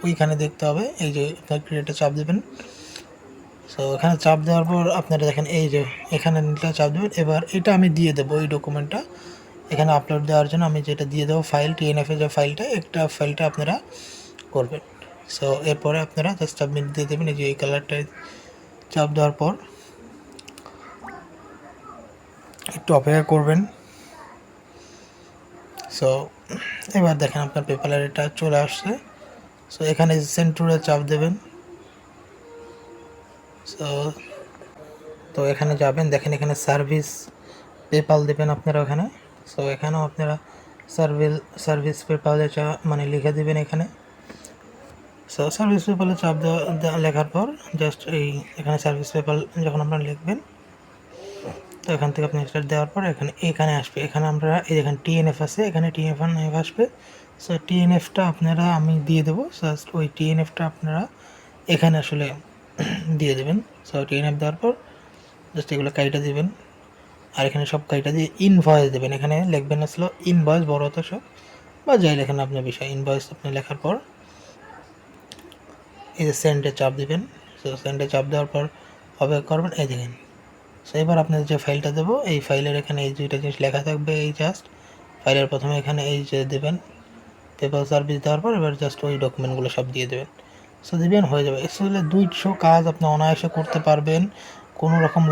ওইখানে দেখতে হবে এই যে আপনার ক্রিয়েটে চাপ দেবেন। সো এখানে চাপ দেওয়ার পর আপনারা দেখেন এই যে এখানে নিচে চাপ দেবেন। এবার এটা আমি দিয়ে দেবো এই ডকুমেন্টটা এখানে আপলোড দেওয়ার জন্য আমি যেটা দিয়ে দেবো ফাইল TNF এর যে ফাইলটা আপনারা করবেন। সো এরপরে আপনারা জাস্ট সাবমিট দিয়ে দেবেন। এই যে এই কালারটায় চাপ দেওয়ার পর একটু অপেক্ষা করবেন। সো এবার দেখেন আপনার পেপ্যালের এটা চলে আসছে। সো এখানে সেন্ড টুরে চাপ দেবেন। সো তো এখানে যাবেন, দেখেন এখানে সার্ভিস পেপাল দেবেন আপনারা ওখানে। সো এখানেও আপনারা সার্ভিস পেপালে মানে লিখে দেবেন এখানে। সো সার্ভিস পেপালে চাপ দেওয়া লেখার পর জাস্ট এখানে সার্ভিস পেপাল যখন আপনারা লিখবেন তো এখান থেকে আপনি স্টার্ট দেওয়ার পর এখানে আসবে। এখানে আমরা এখানে TNF আছে, এখানে TNF আসবে। সো TNFটা আপনারা আমি দিয়ে দেবো। জাস্ট ওই TNFটা আপনারা এখানে আসলে দিয়ে দেবেন। সো TNF দেওয়ার পর জাস্ট এগুলো কাইটা দেবেন। আর এখানে সব কাইটা দিয়ে ইনভয়েস দেবেন। এখানে লিখবেন আসলে ইনভয়েস বড় হতো সব বা যাই লেখেন আপনার বিষয়। ইনভয়েস আপনি লেখার পর এই যে সেন্ডে চাপ দেবেন। সো সেন্ডে চাপ দেওয়ার পর অপেক্ষা করবেন। এই দেখেন। সো এবার আপনাদের যে ফাইলটা দেবো এই ফাইলের এখানে এই দুইটা জিনিস লেখা থাকবে। এই জাস্ট ফাইলের প্রথমে এখানে এই যে দেবেন পেপাল সার্ভিস দেওয়ার পর এবার জাস্ট ওই ডকুমেন্টগুলো সব দিয়ে দেবেন। সো দেবেন হয়ে যাবে। আসলে 200 কাজ আপনি অনায়াসে করতে পারবেন কোনো রকম